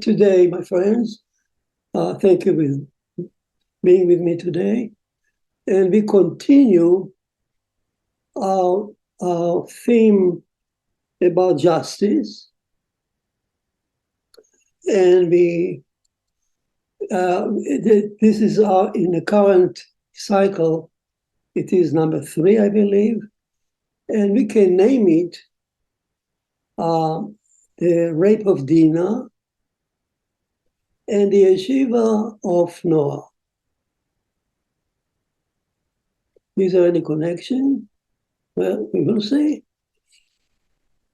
today, my friends. Thank you for being with me today. And we continue our theme about justice. And this is in the current cycle, it is number 3, I believe. And we can name it the rape of Dina and the Yeshiva of Noah. Is there any connection? Well, we will see.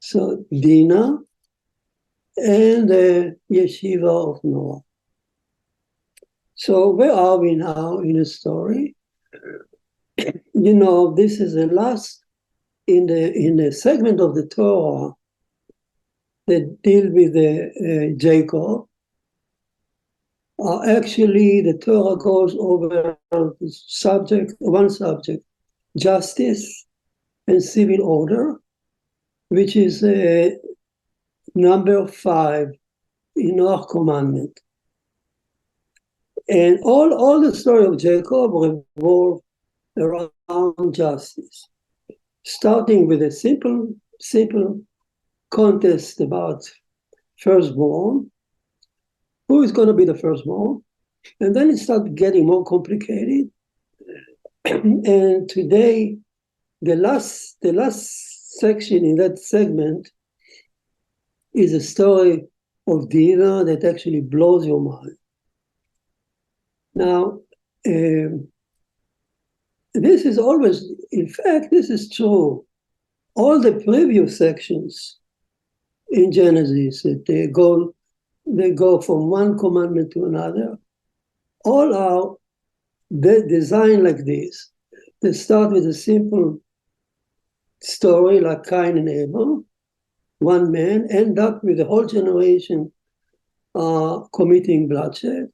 So Dina and the Yeshiva of Noah. So where are we now in the story? You know, this is the last in the segment of the Torah that deal with Jacob. Actually, the Torah goes over one subject, justice and civil order, which is number 5 in our commandment. And all the story of Jacob revolve around justice, starting with a simple contest about firstborn. Who is going to be the firstborn? And then it started getting more complicated. And today, the last section in that segment is a story of Dina that actually blows your mind. Now, this is always, in fact, this is true. All the previous sections in Genesis, that they go from one commandment to another, all are designed like this. They start with a simple story like Cain and Abel, one man, end up with a whole generation committing bloodshed,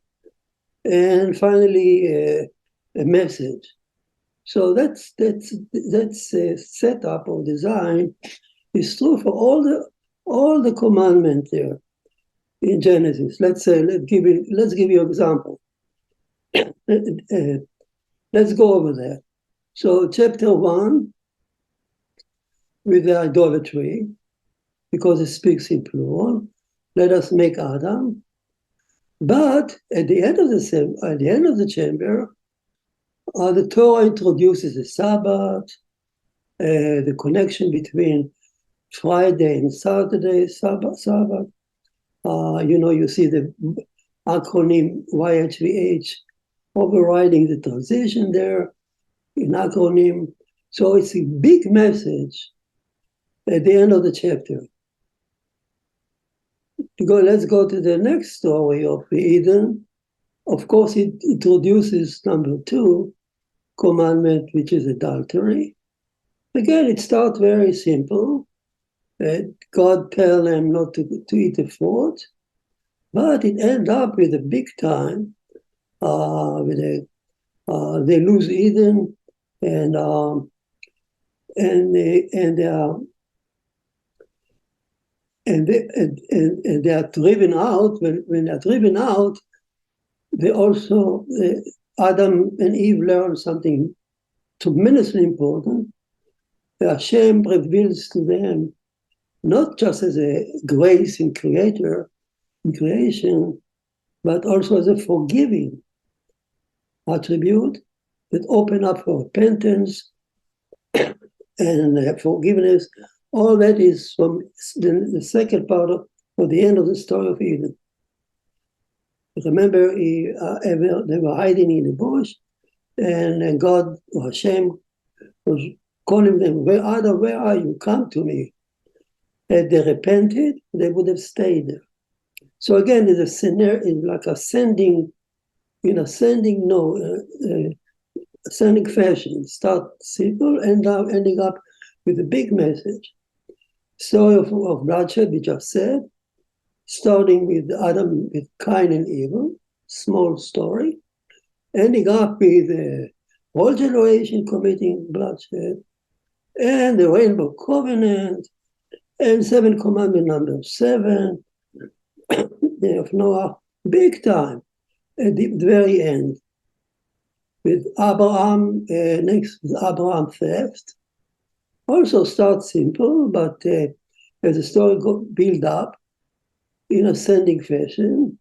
and finally a message. So that's a setup or design is true for all the commandments there in Genesis. Let's give you an example. Let's go over there. So chapter 1 with the idolatry, because it speaks in plural. Let us make Adam. But at the end of the chamber, the Torah introduces the Sabbath, the connection between Friday and Saturday, Sabbath. You see the acronym YHVH overriding the transition there in acronym. So it's a big message at the end of the chapter. Let's go to the next story of Eden. Of course, it introduces number 2 commandment, which is adultery. Again, it starts very simple. God tells them not to eat the fruit, but it ends up with a big time. They lose Eden, and they are driven out. When they're driven out, they also Adam and Eve learn something tremendously important. Hashem reveals to them not just as a grace in creation, but also as a forgiving attribute that open up for repentance and forgiveness. All that is from the second part of the end of the story of Eden. Remember, they were hiding in the bush, and God, or Hashem, was calling them, where are you? Come to me. Had they repented, they would have stayed there. So again, it's a scenario, it's like ascending fashion. Start simple and now ending up with a big message. Story of bloodshed, we just said, starting with Adam, with Cain and Abel, small story, ending up with the whole generation committing bloodshed, and the Rainbow Covenant, and 7 commandment number 7, of Noah big time at the very end. With Abraham, next with Abraham theft. Also starts simple, but as the story build up in ascending fashion,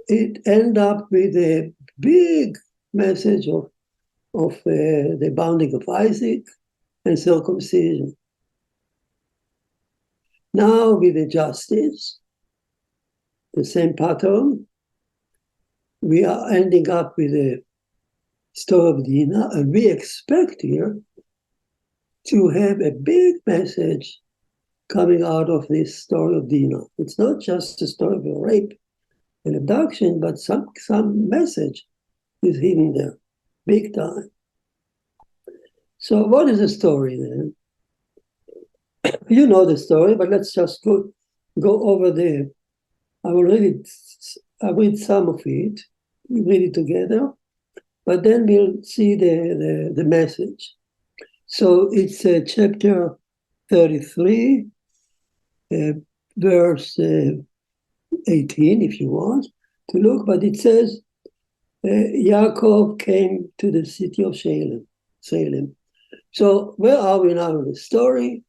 it end up with a big message of the bounding of Isaac and circumcision. Now with the justice, the same pattern, we are ending up with a story of Dina, and we expect here to have a big message coming out of this story of Dina. It's not just a story of a rape and abduction, but some message is hidden there, big time. So what is the story then? You know the story, but let's just go over there. I will read some of it, we read it together, but then we'll see the message. So it's chapter 33, verse 18, if you want to look, but it says, Yaakov came to the city of Salem. So where are we now in the story?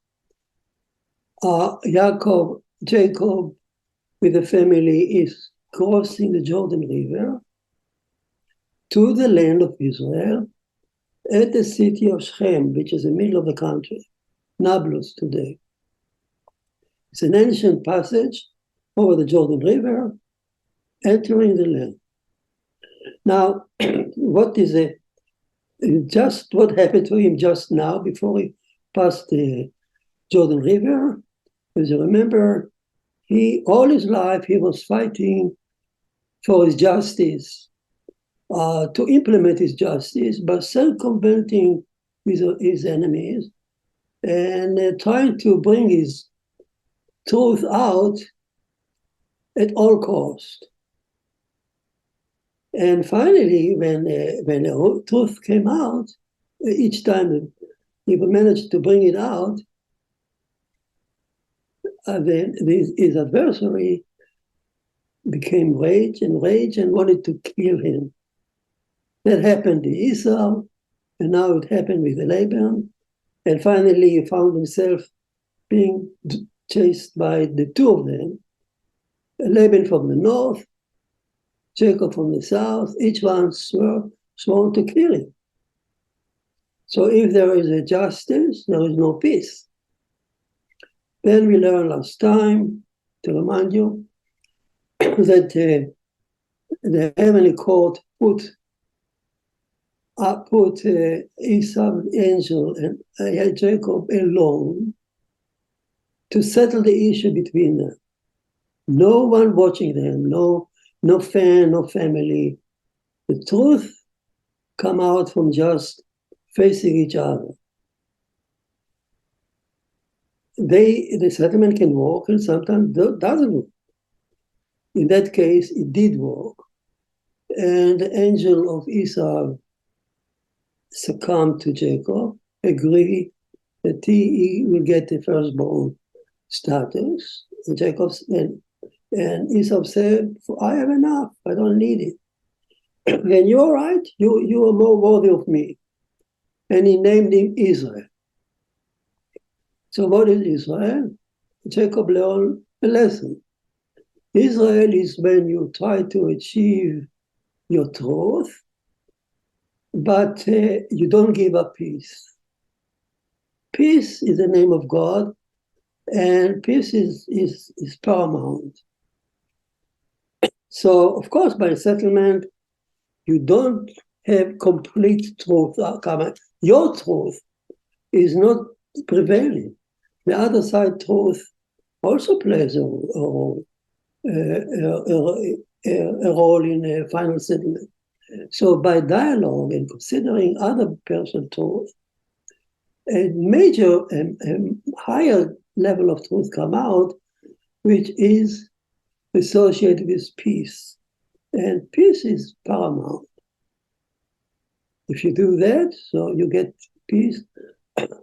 Jacob with the family is crossing the Jordan River to the land of Israel at the city of Shechem, which is the middle of the country, Nablus today. It's an ancient passage over the Jordan River, entering the land. Now, what happened to him just now before he passed the Jordan River? As you remember, all his life he was fighting for his justice, to implement his justice by circumventing his enemies and trying to bring his truth out at all cost. And finally, when the truth came out, each time he managed to bring it out, then his adversary became rage and wanted to kill him. That happened to Esau, and now it happened with Laban. And finally, he found himself being chased by the two of them, Laban from the north, Jacob from the south. Each one sworn to kill him. So if there is a justice, there is no peace. Then we learned last time, to remind you, that the heavenly court put Esau, angel, and Jacob alone to settle the issue between them. No one watching them, no fan, no family. The truth come out from just facing each other. The settlement can work and sometimes doesn't work. In that case, it did work. And the angel of Esau succumbed to Jacob, agreed that he will get the firstborn status. And Esau said, I have enough, I don't need it. And you're right, you are more worthy of me. And he named him Israel. So what is Israel? Jacob learned a lesson. Israel is when you try to achieve your truth, but you don't give up peace. Peace is the name of God, and peace is paramount. So, of course, by settlement, you don't have complete truth. Your truth is not prevailing. The other side truth also plays a role in a final settlement. So by dialogue and considering other person's truth, a major and higher level of truth come out, which is associated with peace. And peace is paramount. If you do that, so you get peace,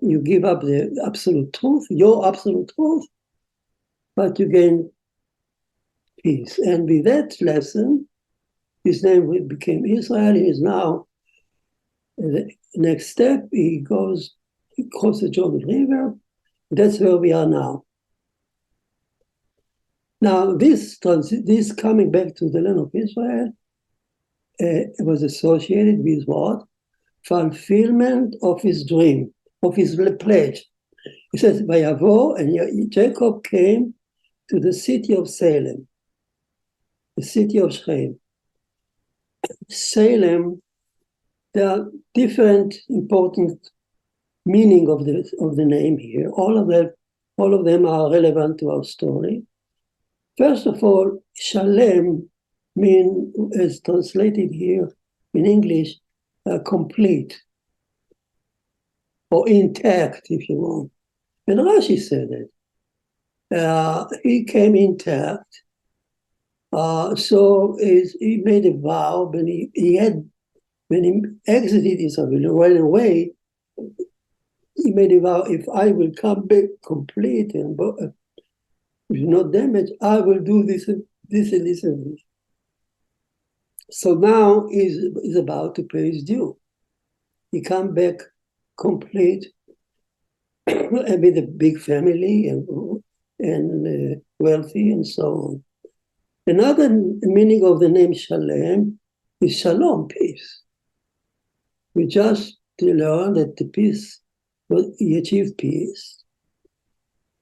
you give up the absolute truth, your absolute truth, but you gain peace. And with that lesson, his name became Israel. He is now, the next step, he crosses the Jordan River. That's where we are now. Now, this coming back to the land of Israel was associated with what? Fulfillment of his dream, of his pledge. He says, Vayavo, and Jacob came to the city of Salem, the city of Shechem. Salem, there are different important meaning of the name here. All of them are relevant to our story. First of all, Shalem means, as translated here in English, complete or intact, if you want. And Rashi said it. He came intact. So he made a vow when he exited Israel, ran away. He made a vow: if I will come back complete and with no damage, I will do this and this and this and this. So now he's about to pay his due. He come back complete and with a big family and wealthy and so on. Another meaning of the name Shalem is shalom, peace. We just learned that the peace, he achieved peace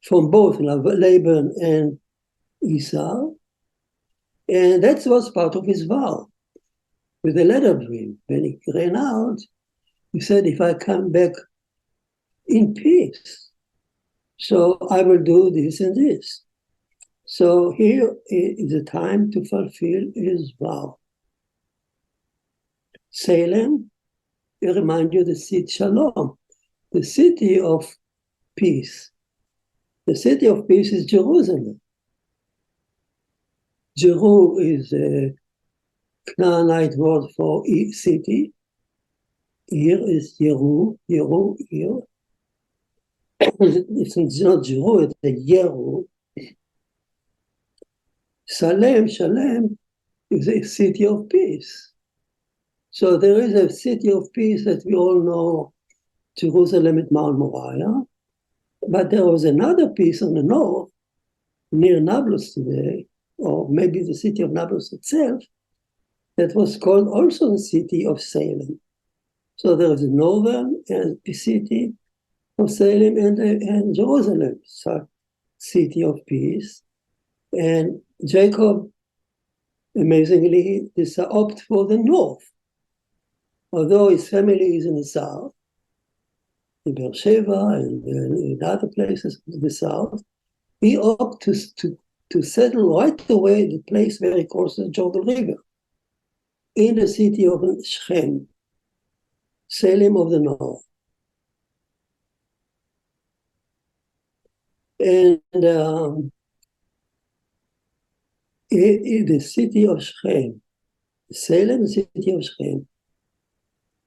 from both Laban and Esau, and that was part of his vow. With the letter dream, when he ran out, he said, if I come back in peace, so I will do this and this. So here is the time to fulfill his vow. Salem, I remind you, the city Shalom, the city of peace. The city of peace is Jerusalem. Jeru is a Canaanite word for city. Here is Yeru, here. It's not Jeru, it's a Yeru. Shalem is a city of peace. So there is a city of peace that we all know, Jerusalem at Mount Moriah. But there was another piece on the north, near Nablus today, or maybe the city of Nablus itself, that was called also the city of Salem. So there is a northern city of Salem and Jerusalem, so city of peace. And Jacob, amazingly, opted for the north, although his family is in the south, in Beersheba and in other places in the south. He opted to settle right away the place where he crosses the Jordan River, in the city of Shechem, Salem of the north. And in the city of Shechem, Salem, the city of Shechem.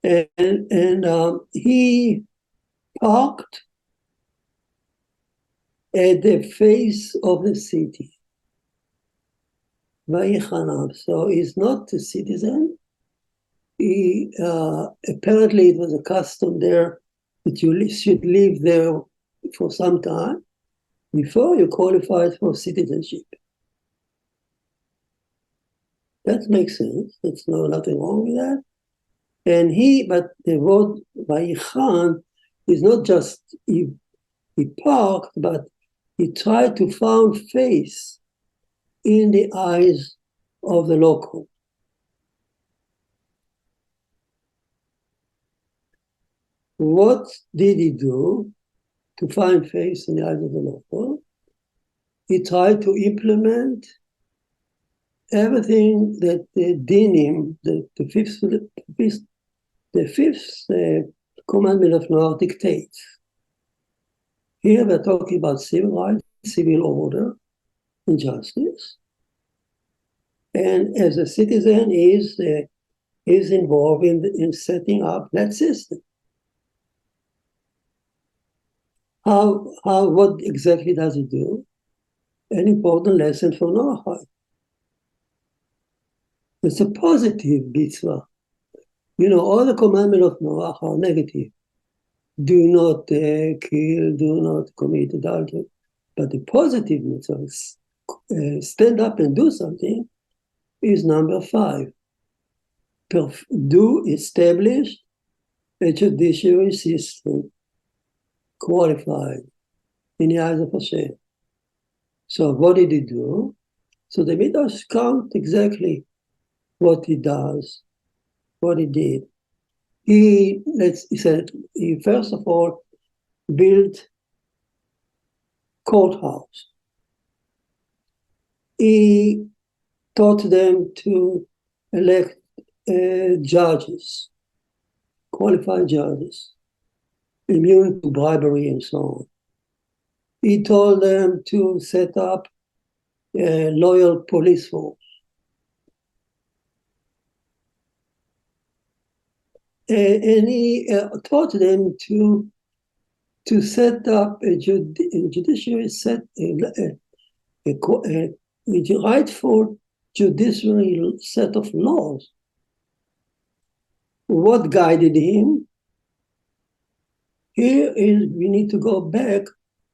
And he parked at the face of the city. So he's not a citizen. He apparently it was a custom there that you should live there for some time before you qualify for citizenship. That makes sense. There's nothing wrong with that. But the word Vayichan is not just he parked, but he tried to find face in the eyes of the local. What did he do to find face in the eyes of the local? He tried to implement everything that the Dinim, the fifth commandment of Noah dictates. Here we're talking about civil rights, civil order, and justice. And as a citizen, is involved in setting up that system. What exactly does it do? An important lesson for Noahide. It's a positive mitzvah. All the commandments of Noah are negative. Do not kill, do not commit adultery. But the positive mitzvah, stand up and do something, is number 5. Do establish a judiciary system qualified in the eyes of Hashem. So what did he do? So the Midrash count exactly what he does, what he did. He said he first of all built courthouse. He taught them to elect judges, qualified judges, immune to bribery and so on. He told them to set up a loyal police force. And he taught them to set up a judiciary, a rightful judiciary set of laws. What guided him? Here is, we need to go back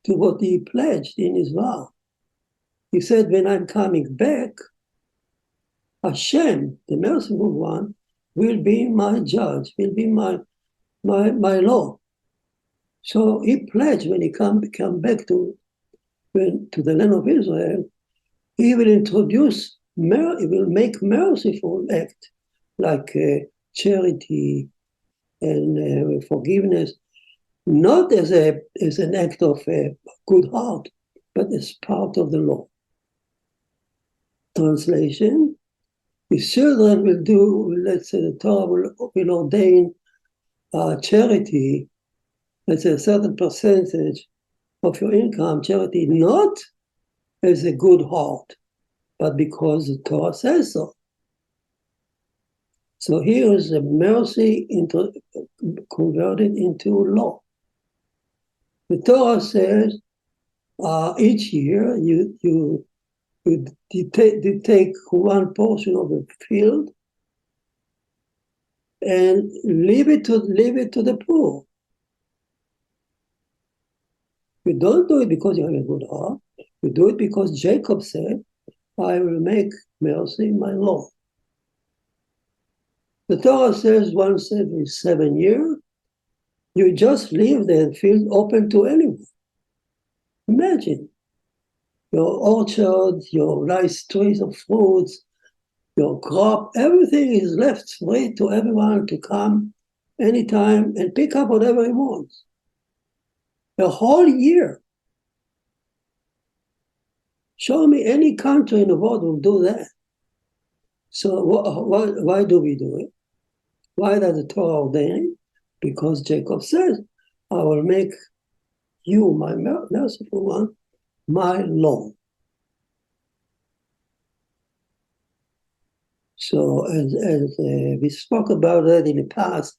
to what he pledged in his vow. He said, when I'm coming back, Hashem, the merciful one, will be my judge, will be my law. So he pledged when he come back to the land of Israel, he will introduce, he will make merciful act like charity and forgiveness, not as an act of good heart, but as part of the law. Translation: his children will do, let's say the Torah will ordain charity, let's say a certain percentage of your income, charity, not as a good heart, but because the Torah says so. So here is the mercy converted into law. The Torah says each year you take one portion of the field and leave it to the poor. You don't do it because you have a good heart. You do it because Jacob said, I will make mercy my law. The Torah says once every 7 years, you just leave the field open to anyone. Imagine your orchard, your nice trees of fruits, your crop, everything is left free to everyone to come anytime and pick up whatever he wants. The whole year. Show me any country in the world will do that. So why do we do it? Why does the Torah ordain it? Because Jacob says, I will make you, my merciful one, my law. So as we spoke about that in the past,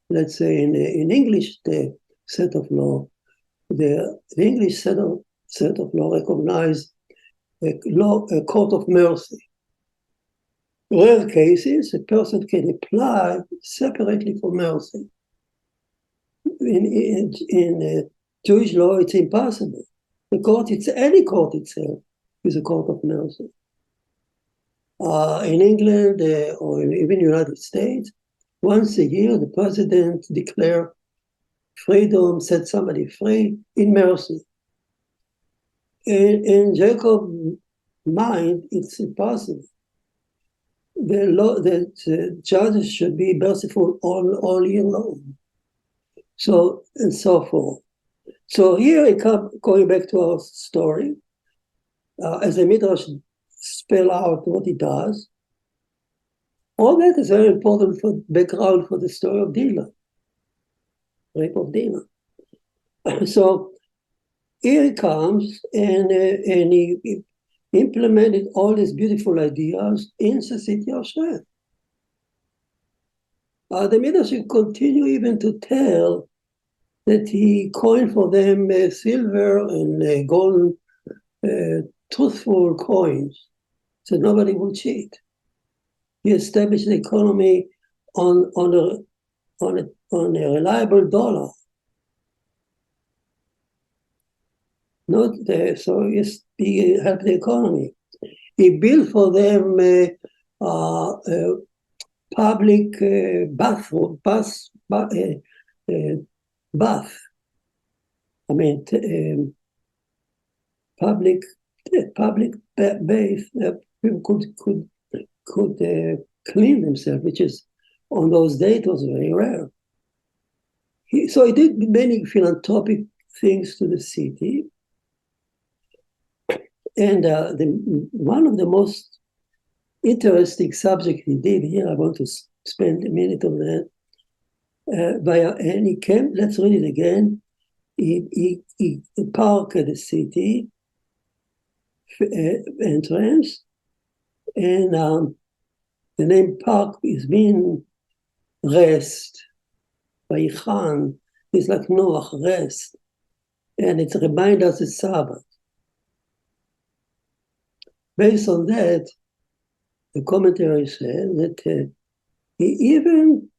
let's say in English, the set of law, the English set of law recognize a court of mercy. Rare cases, a person can apply separately for mercy. In Jewish law, it's impossible. Any court itself is a court of mercy. In England or even United States, once a year, the president declares freedom, set somebody free in mercy. In Jacob's mind, it's impossible. The judges should be merciful all year long. So, and so forth. So here I come, going back to our story, as the Midrash spell out what he does. All that is very important for background for the story of Dina, rape of Dina. So here he comes and he implemented all these beautiful ideas in the city of Shem. The Midrash will continue even to tell that he coined for them silver and gold, truthful coins, so nobody will cheat. He established the economy on a reliable dollar. Not there, so he helped the economy. He built for them public bathroom, bath. I mean, public bath. People could clean themselves, which is on those days it was very rare. So he did many philanthropic things to the city. And one of the most interesting subjects he did here, I want to spend a minute on that. And he came, let's read it again. He parked at the city entrance, and the name park is mean rest. Vayichan is like Noah, rest. And it reminds us of Sabbath. Based on that, the commentary says that he even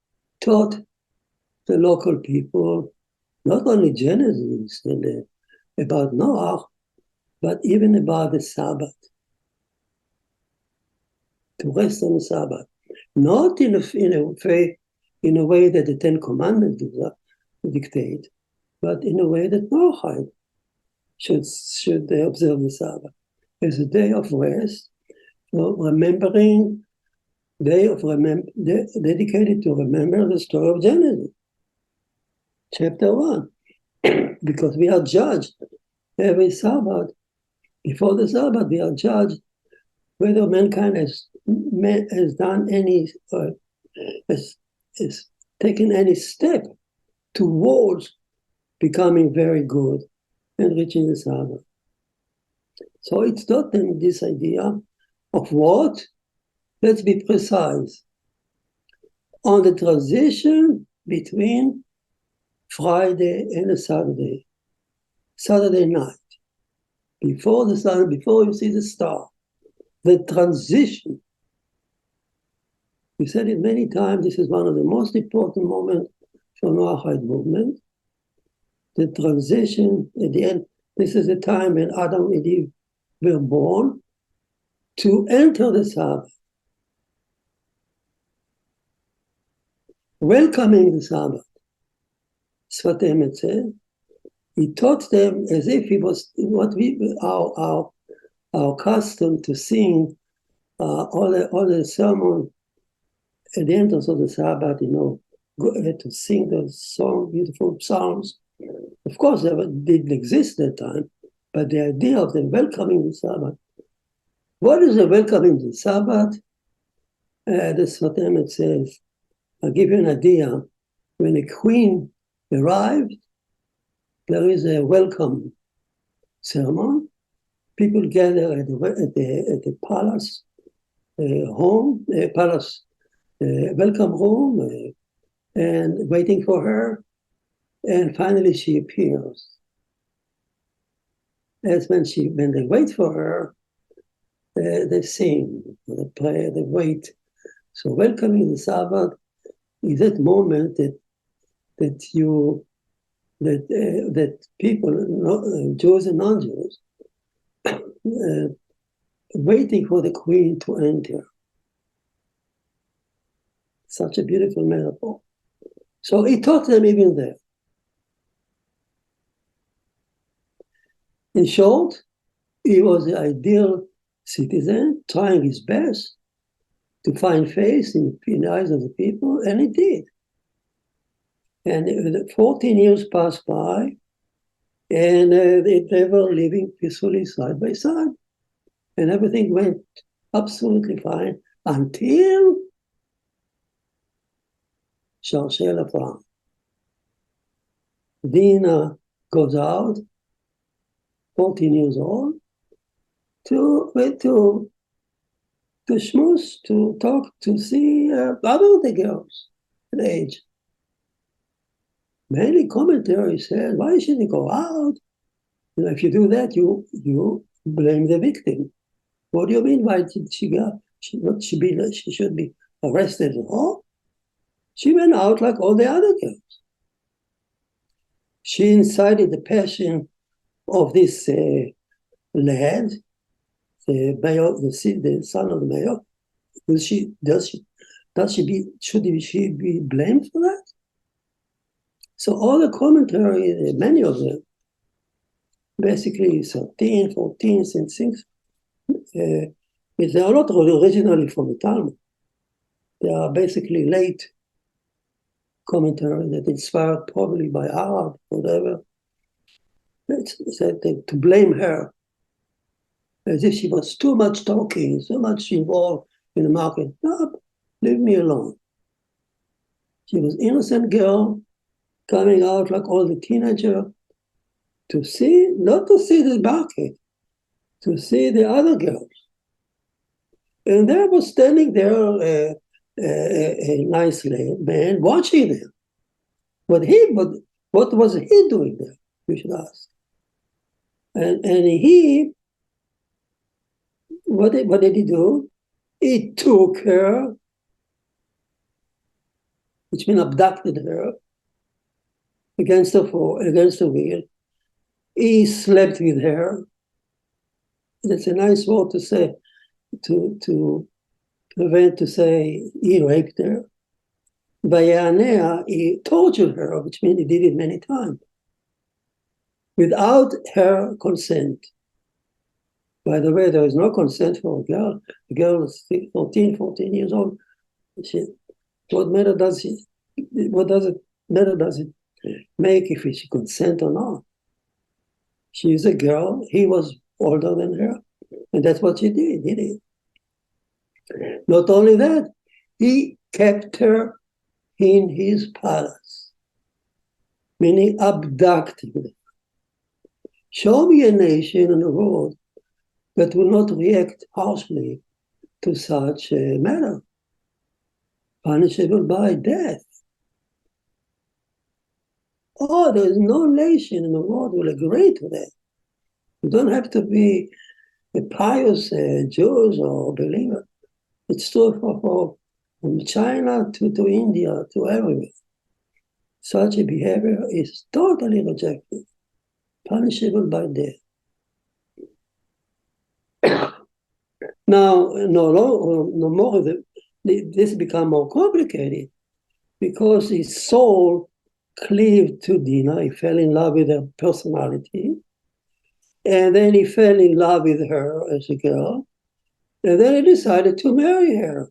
taught the local people not only Genesis and about Noah, but even about the Sabbath, to rest on the Sabbath, not in a way that the Ten Commandments dictate, but in a way that Noahide should observe the Sabbath as a day of rest, dedicated to remember the story of Genesis, chapter 1, because we are judged every Sabbath. Before the Sabbath, we are judged whether mankind has done any, has taken any step towards becoming very good and reaching the Sabbath. So it's not this idea of what? Let's be precise. On the transition between Friday and a Saturday night, before you see the star, the transition. We said it many times, this is one of the most important moments for Noahide movement. The transition at the end, this is the time when Adam and Eve were born to enter the Sabbath. Welcoming the Sabbath. Sfat Emet said, he taught them as if it was what we are accustomed to sing all the sermon at the end of the Sabbath, to sing the song, beautiful psalms. Of course, they didn't exist at that time, but the idea of them welcoming the Sabbath. What is the welcoming the Sabbath? The Sfat Emet says, I'll give you an idea. When a queen arrived, there is a welcome ceremony. People gather at the palace welcome room, and waiting for her. And finally, she appears. As when they wait for her, they sing, they play, they wait. So welcoming the Sabbath is that moment that people, Jews and non-Jews, waiting for the queen to enter. Such a beautiful metaphor. So he taught them even there. In short, he was the ideal citizen, trying his best to find faith in the eyes of the people, and he did. And 14 years passed by, and they were living peacefully side by side. And everything went absolutely fine until Sharshel Afram. Dina goes out, 14 years old, to schmooze, to talk, to see other the girls at age. Many commentaries said, why should he go out? If you do that, you blame the victim. What do you mean? Why did she she should be arrested at all. She went out like all the other girls. She incited the passion of this lad, the mayor, the son of the mayor. Should she be blamed for that? So all the commentary, many of them, basically 13, 14, and 6, they are not originally from the Talmud. They are basically late commentary that inspired probably by Arab, whatever. To blame her as if she was too much talking, so much involved in the market. No, leave me alone. She was an innocent girl coming out like all the teenagers not to see the market, to see the other girls. And there was standing there a nice man watching them. What was he doing there? We should ask. And he, what did he do? He took her, which means abducted her against the will. He slept with her. That's a nice word to say, to prevent to say he raped her. Vayanea, he tortured her, which means he did it many times, without her consent. By the way, there is no consent for a girl. The girl is 14 years old. What does it make if she consent or not? She is a girl. He was older than her. And that's what she did, did he? Not only that, he kept her in his palace, meaning abducted her. Show me a nation in the world that will not react harshly to such a matter, punishable by death. Oh, there is no nation in the world will agree to that. You don't have to be a pious Jews or believer. It's true from China to India to everywhere. Such a behavior is totally rejected, punishable by death. Now, no more of this become more complicated because his soul cleaved to Dina. He fell in love with her personality. And then he fell in love with her as a girl. And then he decided to marry her,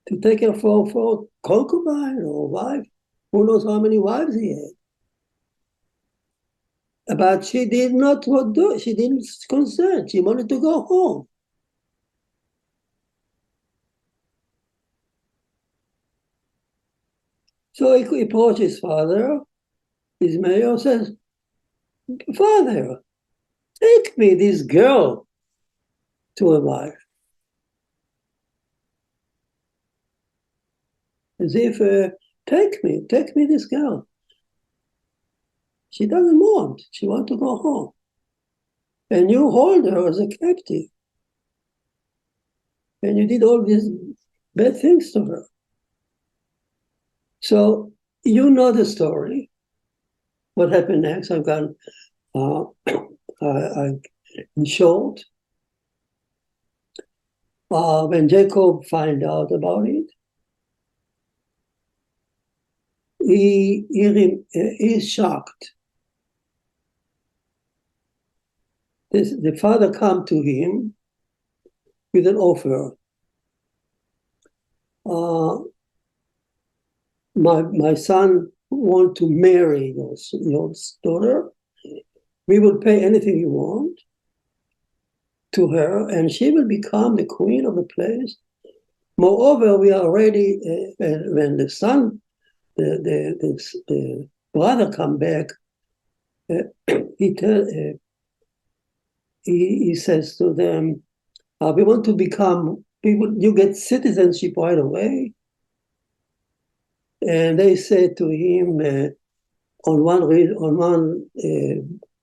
to take her for concubine or wife. Who knows how many wives he had. But she did not do. She didn't consent. She wanted to go home. So he approached his father. His mayor says, "Father, take me this girl to a wife." As if, take me this girl. She doesn't want. She wants to go home. And you hold her as a captive. And you did all these bad things to her. So you know the story. What happened next? I've gone, in short, when Jacob found out about it, he is shocked. The father come to him with an offer. My son want to marry your daughter. We will pay anything you want to her, and she will become the queen of the place. Moreover, we are ready when the son, the brother come back. He says to them, "We want to become people. You get citizenship right away." And they said to him, on one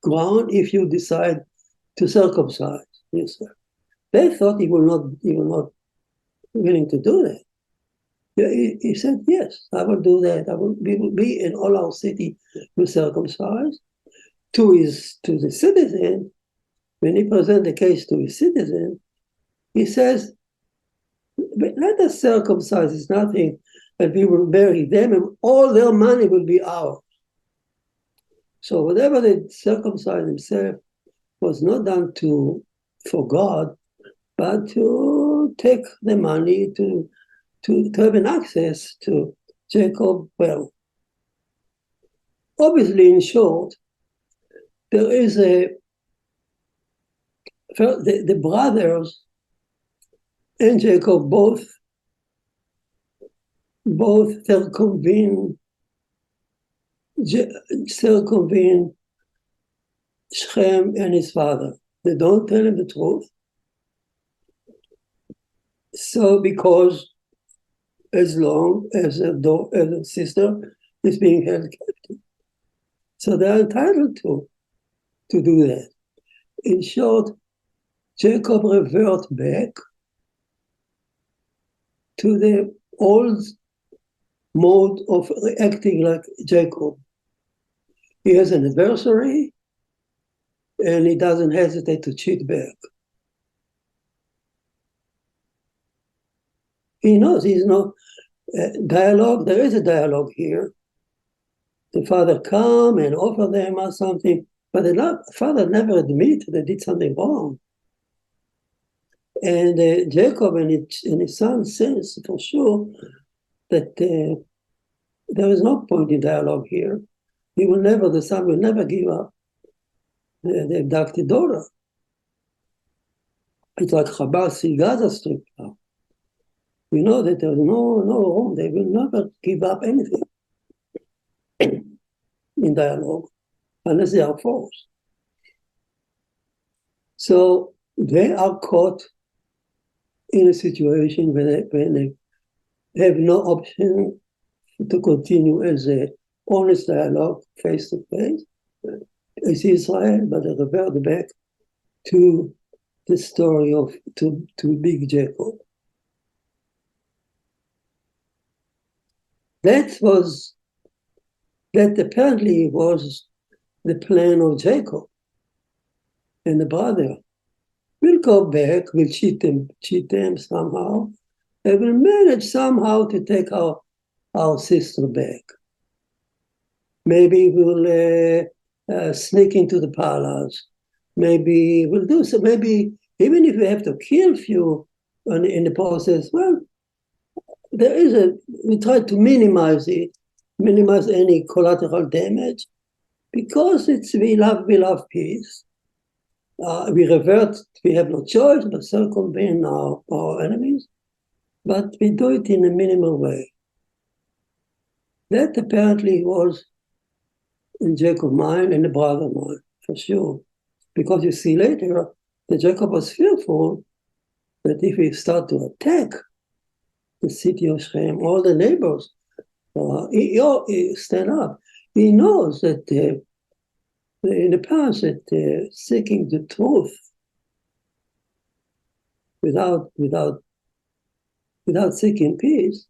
ground, if you decide to circumcise yourself. They thought he will not willing to do that. He said, yes, I will do that. We will be in all our city will circumcise. To the citizen, when he presents the case to his citizen, he says, let us circumcise, it's nothing, and we will bury them, and all their money will be ours. So whatever they circumcised himself was not done for God, but to take the money to have an access to Jacob's wealth. Obviously, in short, there is the brothers and Jacob both circumvene Shem and his father. They don't tell him the truth. So because as long as a sister is being held captive. So they're entitled to do that. In short, Jacob reverts back to the old mode of acting like Jacob. He has an adversary, and he doesn't hesitate to cheat back. He knows he's no dialogue. There is a dialogue here. The father come and offer them or something, but the father never admit they did something wrong. And Jacob and his son says for sure that there is no point in dialogue here. The son will never give up the abducted daughter. It's like Hamas in Gaza Strip now. We know that there's no room. They will never give up anything in dialogue unless they are forced. So they are caught in a situation when they have no option to continue as a honest dialogue face to face. It's Israel, but they revert back to the story of to Big Jacob. That apparently was the plan of Jacob and the brother. We'll go back, we'll cheat them somehow, and we'll manage somehow to take our sister back. Maybe we'll sneak into the palace. Maybe we'll do so. Maybe even if we have to kill few in the process, well, we try to minimize any collateral damage, because we love peace. We have no choice but circumvent our enemies, but we do it in a minimal way. That apparently was in Jacob's mind and the brother's mind, for sure. Because you see later that Jacob was fearful that if he start to attack the city of Shem, all the neighbors, he stand up. He knows that in the past that seeking the truth without seeking peace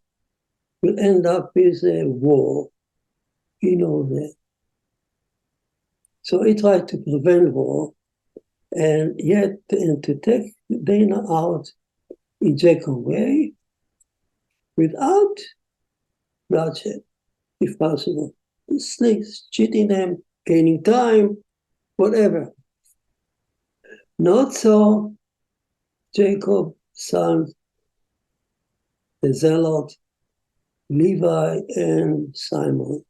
will end up with a war. He knows that. So he tried to prevent war, and to take Dina out in Jacob's way without bloodshed, if possible. Snakes, cheating them, gaining time, whatever. Not so Jacob's son, the zealot, Levi, and Simon.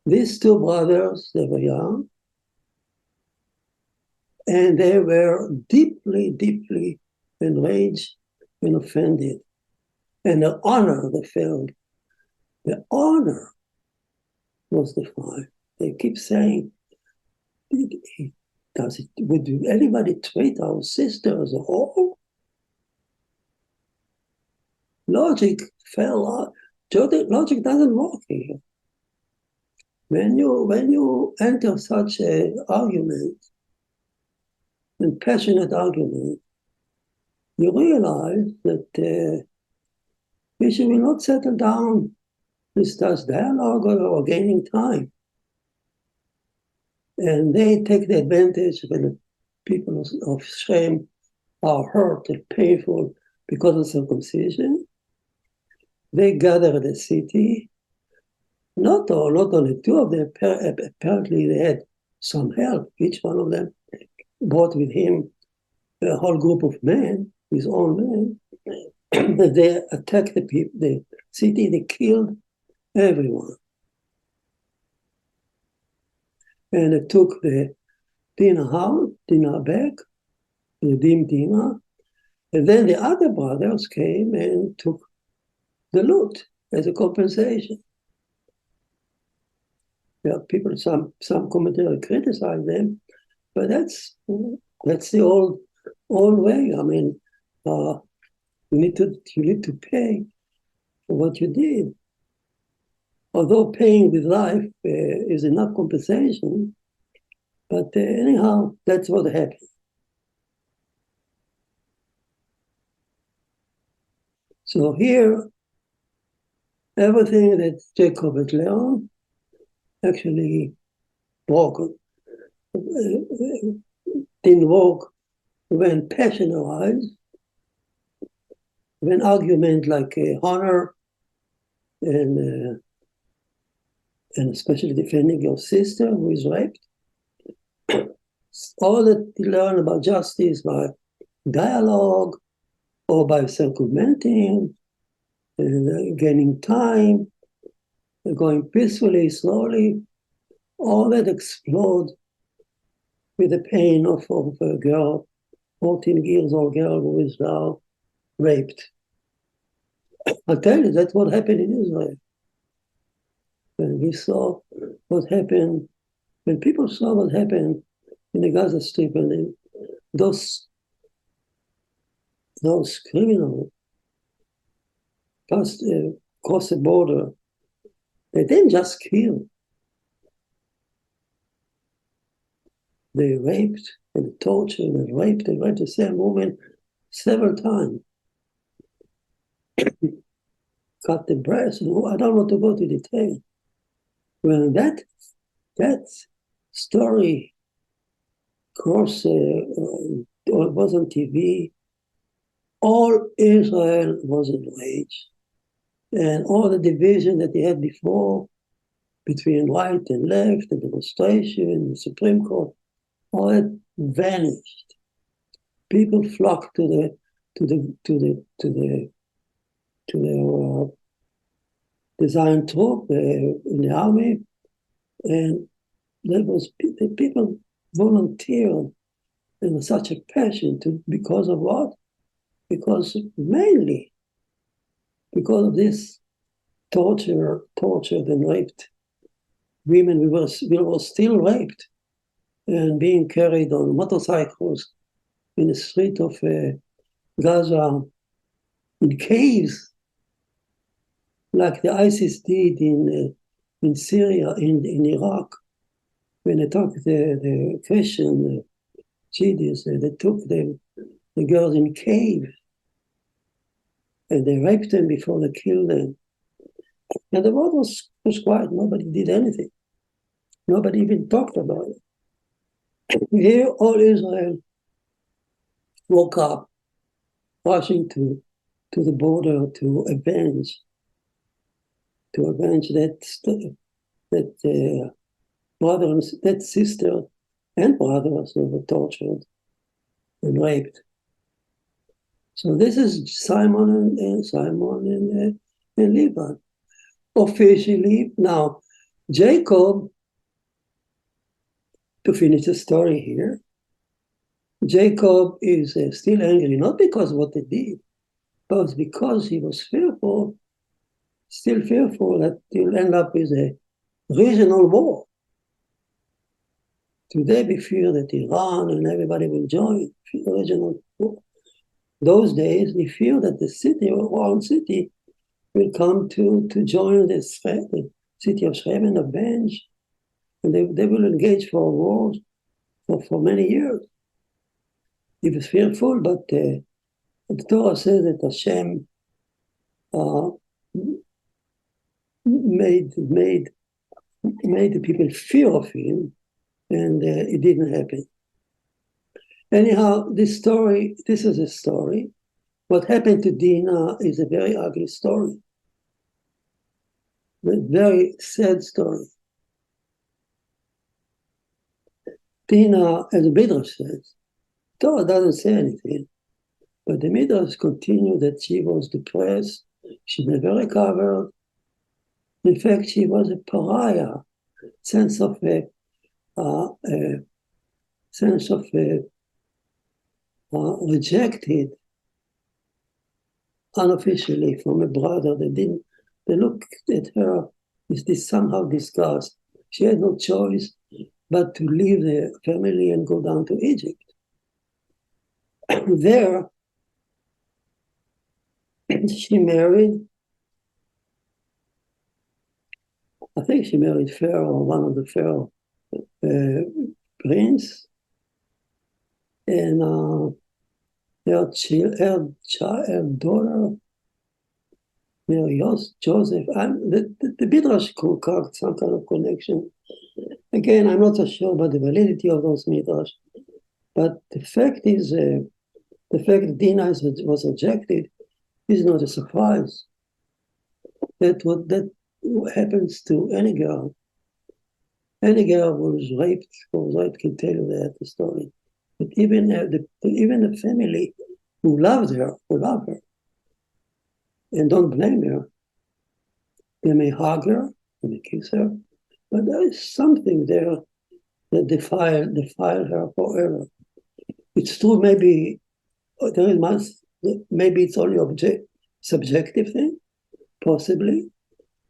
These two brothers, they were young, and they were deeply, deeply enraged and offended. And the honor they felt, the honor was defined. They keep saying, would anybody treat our sister as a whore? Logic fell out. Logic doesn't work here. When you enter such an argument, and passionate argument, you realize that Yeshiva will not settle down to start dialogue or gaining time. And they take the advantage when the people of Shem are hurt and painful because of circumcision. They gather at the city. Not only two of them, apparently they had some help. Each one of them brought with him a whole group of men, his own men. They attacked the city, they killed everyone. And it took the Dina back, redeemed Dina. And then the other brothers came and took the loot as a compensation. Yeah, people, some commentators criticize them, but that's the old way. I mean, you need to pay for what you did. Although paying with life is enough compensation, but anyhow, that's what happened. So here, everything that Jacob had learned actually broken. Didn't work when passion arises, when argument like honor and especially defending your sister who is raped. All that you learn about justice by dialogue or by circumventing and gaining time, going peacefully, slowly, all that explode with the pain of a girl, 14 years old girl who is now raped. I'll tell you, that's what happened in Israel. When we saw what happened, when people saw what happened in the Gaza Strip, and those criminals crossed the border, they didn't just kill. They raped and tortured and raped the same woman several times. Cut the breast. I don't want to go to detail. When that story crossed or was on TV, all Israel was enraged. And all the division that they had before between right and left, the demonstration, the Supreme Court, all that vanished. People flocked to the design troop in the army, and the people volunteered in such a passion because of what? Because mainly because of this tortured and raped women. We were still raped and being carried on motorcycles in the street of Gaza, in caves, like the ISIS did in Syria, in Iraq, when they took the Christian Jews, they took the girls in caves, and they raped them before they killed them. And the world was quiet. Nobody did anything. Nobody even talked about it. Here, all Israel woke up, rushing to the border to avenge that brother, that sister and brothers who were tortured and raped. So this is Simon and Levi. Officially, now Jacob, to finish the story here, Jacob is still angry, not because of what they did, but because he was still fearful that he'll end up with a regional war. Today we fear that Iran and everybody will join regional war. Those days we fear that the city, or one city, will come to join the city of Shem and avenge, and they will engage for wars for many years. He was fearful, but The Torah says that Hashem made the people fear of him, and it didn't happen. Anyhow, this is a story. What happened to Dina is a very ugly story, a very sad story. Dina, as the Midrash says, Torah doesn't say anything, but the Midrash continued that she was depressed, she never recovered. In fact, she was a pariah, rejected unofficially from a brother. They looked at her with this somehow disgust. She had no choice but to leave the family and go down to Egypt. There, she married, I think she married Pharaoh, one of the Pharaoh prince, and her daughter, Joseph. The Midrash concocted some kind of connection. Again, I'm not so sure about the validity of those Midrash, but the fact is, the fact that Dina was rejected is not a surprise. That happens to any girl. Any girl who was raped can tell you that the story. But even the family who love her, and don't blame her. They may hug her, they may kiss her, but there is something there that defile her forever. It's true, maybe it's only subjective thing, possibly.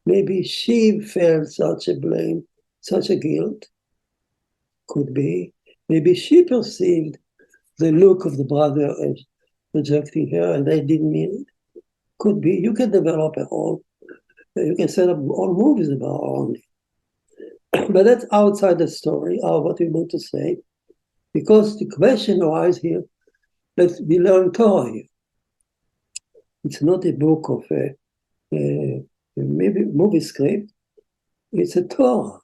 Maybe she felt such a blame, such a guilt. Could be. Maybe she perceived the look of the brother as rejecting her, and they didn't mean it. Could be. You can develop you can set up all movies about only. But that's outside the story of what we want to say, because the question arises here, we learn Torah here. It's not a book of maybe movie script. It's a Torah.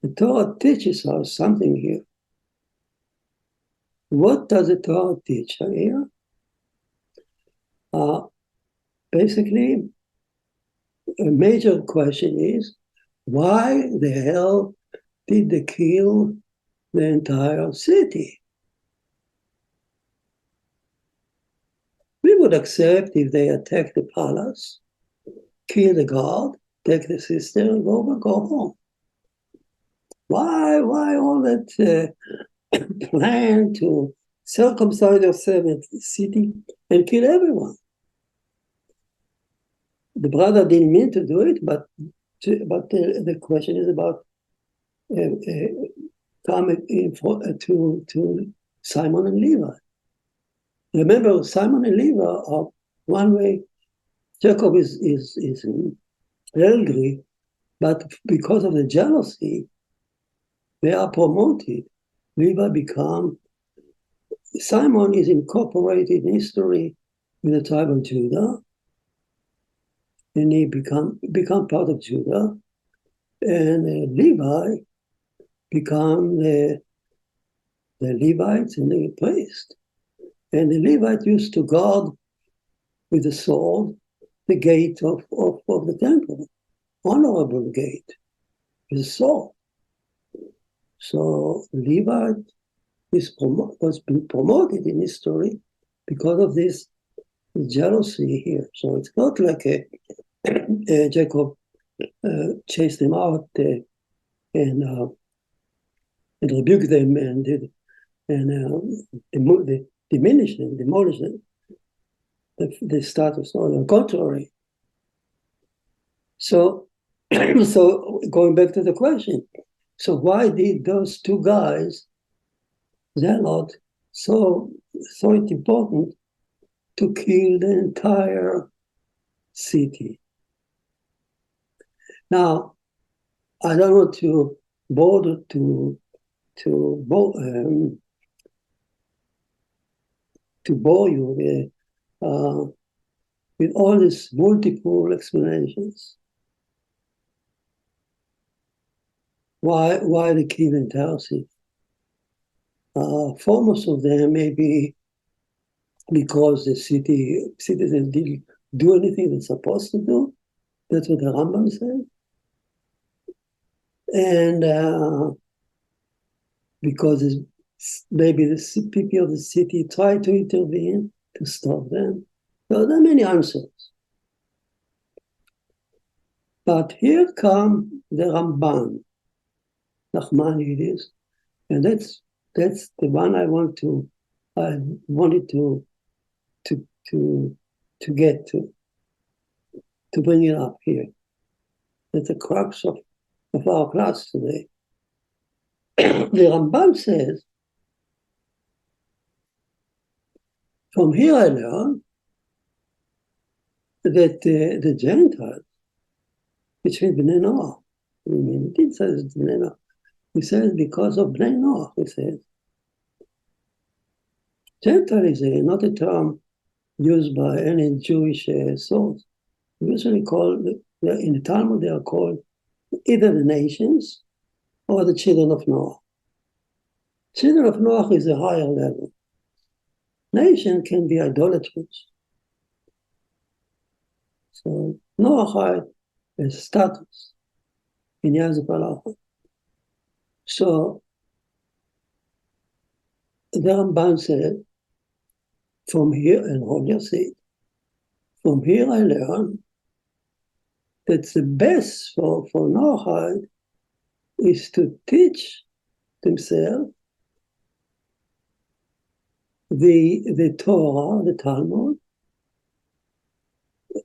The Torah teaches us something here. What does the Torah teach here? Basically, a major question is, why the hell did they kill the entire city? We would accept if they attack the palace, kill the guard, take the sister, and go home. Why all that plan to circumcise yourself in the city and kill everyone? The brother didn't mean to do it, but the question is about coming to Simon and Levi. Remember, Simon and Levi are one way. Jacob is angry, but because of the jealousy, they are promoted. Simon is incorporated in history with the tribe of Judah, and he become part of Judah, and Levi become the Levites and the priest. And the Levite used to guard with the sword the gate of the temple, honorable gate, with a sword. So Levite was being promoted in history because of this jealousy here. So it's not like Jacob chased them out and rebuked them and demolished them, the status. On the contrary. So going back to the question, so why did those two guys, Zealot, so it's important to kill the entire city? Now, I don't want to bother to to bore you with all these multiple explanations. Why the Kivin Tarsi? Foremost of them may be because the citizens didn't do anything they're supposed to do. That's what the Rambam said. And because maybe the people of the city tried to intervene to stop them. So there are many answers. But here come the Ramban, Noahide, and that's the one I wanted to get to bring it up here. That's the crux of our class today. The Ramban says, from here I learn that the Gentiles, which means Bnei Noah, I mean, it did say it's Bnei Noah. He says because of Bnei Noah, he says. Gentile is not a term used by any Jewish source. Usually called, in the Talmud, they are called either the nations or the children of Noah. Children of Noah is a higher level. Nation can be idolaters. So Noahide is status in Yazip Halacha. So the Ramban said, from here, and Roger said, from here I learn that the best for Noahide is to teach themselves the Torah, the Talmud,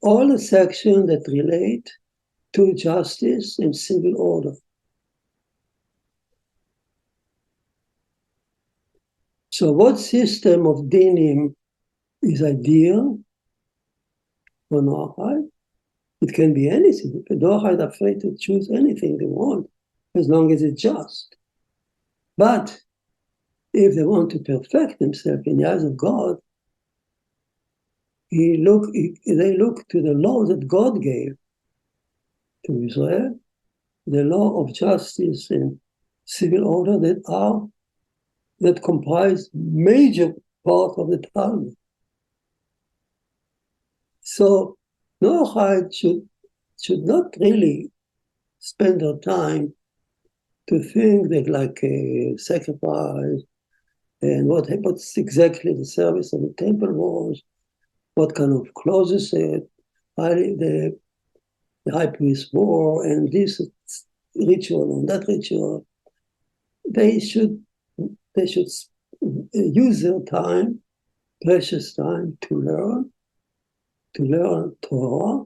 all the sections that relate to justice and civil order. So what system of dinim is ideal for Noahide? It can be anything. The Noahide are free to choose anything they want, as long as it's just. But if they want to perfect themselves in the eyes of God, they look to the law that God gave to Israel, the law of justice and civil order that comprise major part of the Talmud. So Noahide should not really spend their time to think that like a sacrifice and what's exactly the service of the temple was, what kind of clothes the high priest wore, and this ritual and that ritual. They should use their time, precious time, to learn Torah,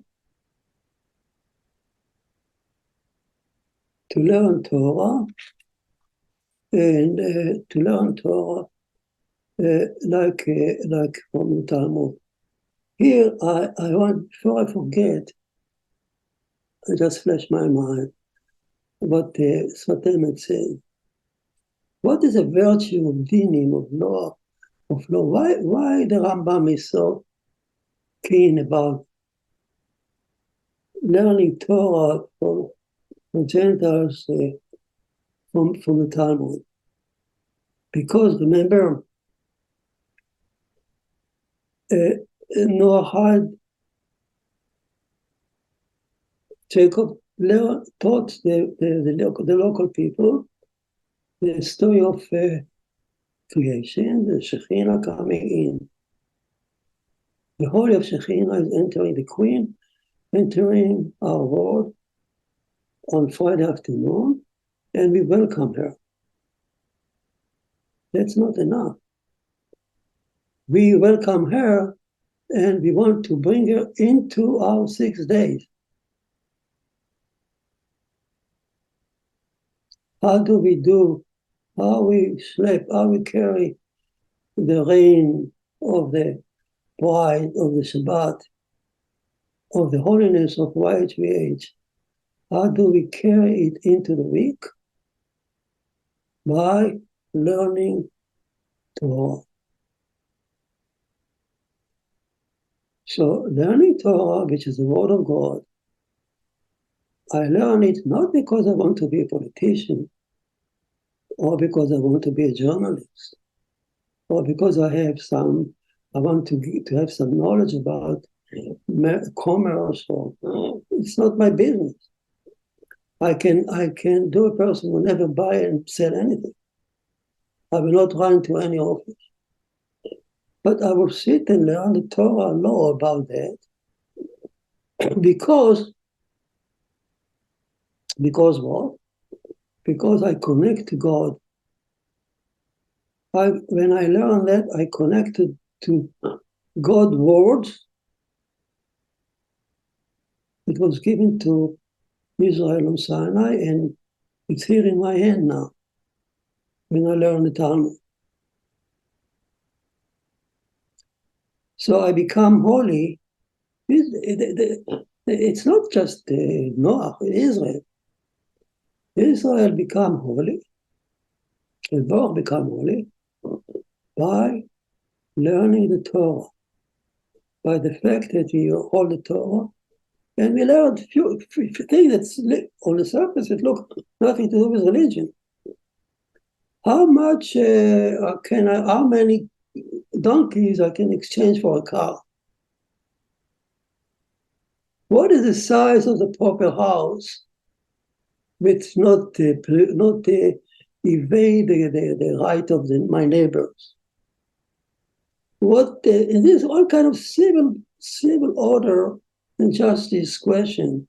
and to learn Torah like from the Talmud. Here, I want, before I forget, I just flashed my mind what the Sfatemet said. What is the virtue of dinim, of law? Why the Rambam is so keen about learning Torah for Gentiles from the Talmud? Because remember, Noahide, Jacob taught the local people the story of creation, the Shekhinah coming in. The Holy of Shekhinah is entering the Queen, entering our world on Friday afternoon, and we welcome her. That's not enough. We welcome her, and we want to bring her into our 6 days. How we sleep, how we carry the reign of the bride, of the Shabbat, of the holiness of YHVH. How do we carry it into the week? By learning Torah. So learning Torah, which is the word of God, I learn it not because I want to be a politician, or because I want to be a journalist, or because I want to have some knowledge about commerce. Or it's not my business. I can do a person will never buy and sell anything. I will not run to any office. But I will sit and learn the Torah law about that because what? Because I connect to God. When I learn that, I connected to God's words. It was given to Israel on Sinai, and it's here in my hand now when I learn the Talmud. So I become holy. It's not just Noah, Israel. Israel become holy, the world become holy by learning the Torah, by the fact that we hold the Torah, and we learned a few things that on the surface it look nothing to do with religion. How many donkeys I can exchange for a car? What is the size of the proper house which not evade the right of my neighbors? It is all kind of civil order and justice question.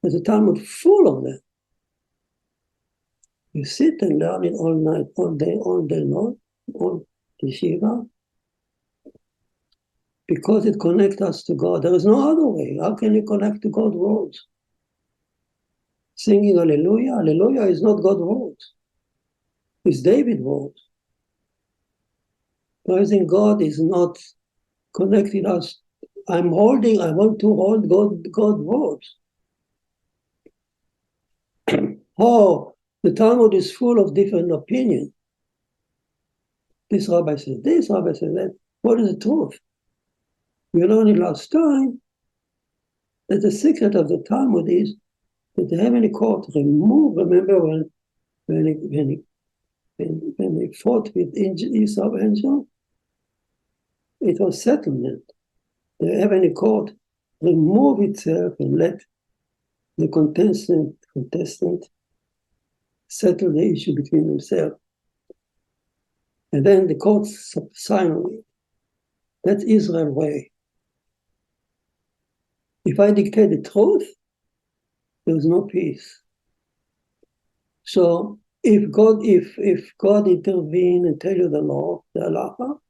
There's a Talmud full of them. You sit and learn it all night, all day long, all Yeshiva, because it connects us to God. There is no other way. How can you connect to God's words? Singing Hallelujah? Hallelujah is not God's words. It's David's words. Praising God is not connecting us. I want to hold God's words. Oh, the Talmud is full of different opinions. This rabbi says this, rabbi says that. What is the truth? We learned it last time that the secret of the Talmud is that the heavenly court remember when they fought with Esau and Jacob, it was settlement. The heavenly court removed itself and let the contestant settle the issue between themselves. And then the court signed on it. That's Israel's way. If I dictate the truth, there's no peace. So if God intervene and tell you the law, the halacha,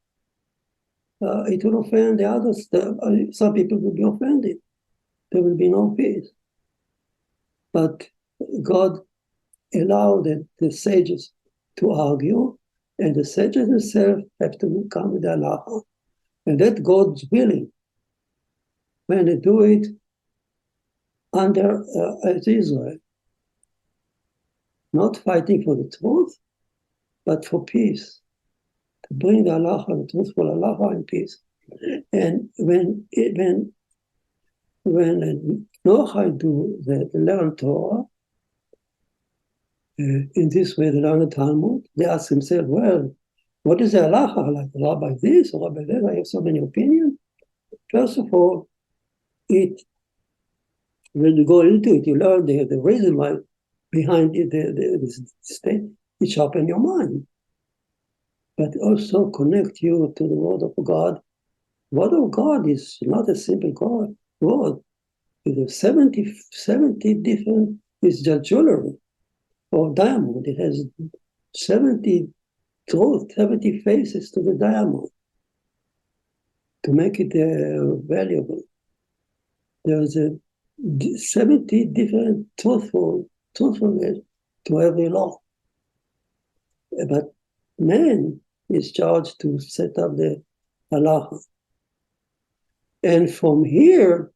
it will offend the others. Some people will be offended. There will be no peace. But God allowed the sages to argue, and the sages themselves have to come with the halacha. And that God's willing. When they do it as Israel, not fighting for the truth, but for peace, to bring the halacha, the truthful halacha and peace. And when Noahide do the learn Torah, in this way they learn the Talmud, they ask themselves, well, what is the halacha? Like Rabbi this or Rabbi that? I have so many opinions. First of all, when you go into it, you learn the reason why behind it, the state, it sharpens your mind. But also connect you to the word of God. Word of God is not a simple word. It is 70 different, it's just jewelry or diamond. It has 70 truths, 70 faces to the diamond to make it valuable. There's 70 different truthfulness to every law. But man is charged to set up the halacha. And from here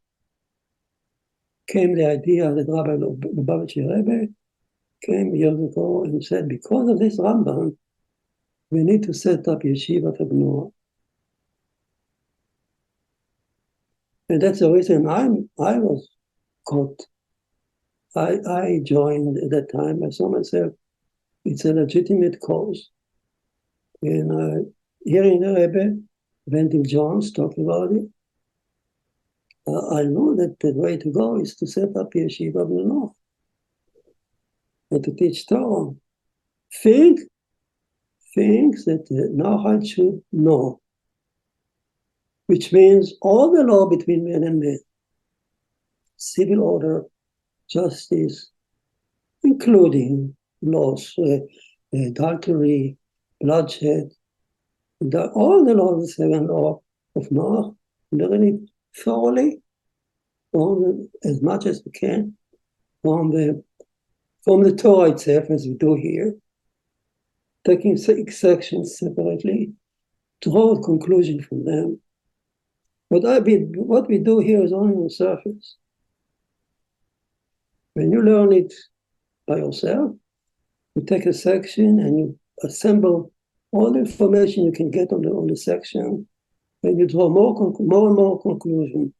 came the idea that Rabbi Zvi Aviner came years ago and said, because of this Rambam, we need to set up Yeshiva for Noah. And that's the reason I was caught. I joined at that time. I saw myself, it's a legitimate cause. And hearing the Rebbe, Wendell Jones, talk about it, I know that the way to go is to set up Yeshiva of the North and to teach Torah. Things that the Noahide should know, which means all the law between man and man, civil order, justice, including laws, adultery, bloodshed, all the laws, the seven law of Noah, learn it thoroughly, as much as we can, from the Torah itself, as we do here, taking 6 sections separately, draw a conclusion from them. What we do here is only on the surface. When you learn it by yourself, you take a section and you assemble all the information you can get on the section, and you draw more and more conclusion,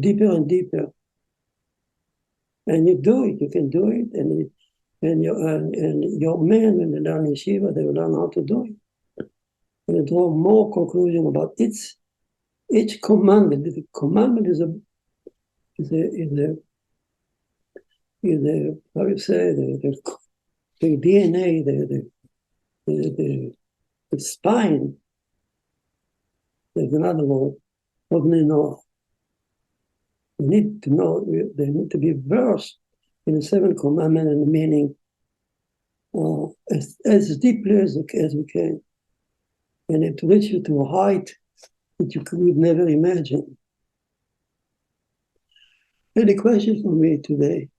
deeper and deeper. And you do it. You can do it, and your men, when they learn Yeshiva, they will learn how to do it. And you draw more conclusion about each commandment. The commandment is how you say, the DNA, the spine. There's another word of Noah. We need to know, they need to be versed in the 7th commandment and the meaning as deeply as we can. And it reaches you to a height that you could never imagine. Any questions for me today?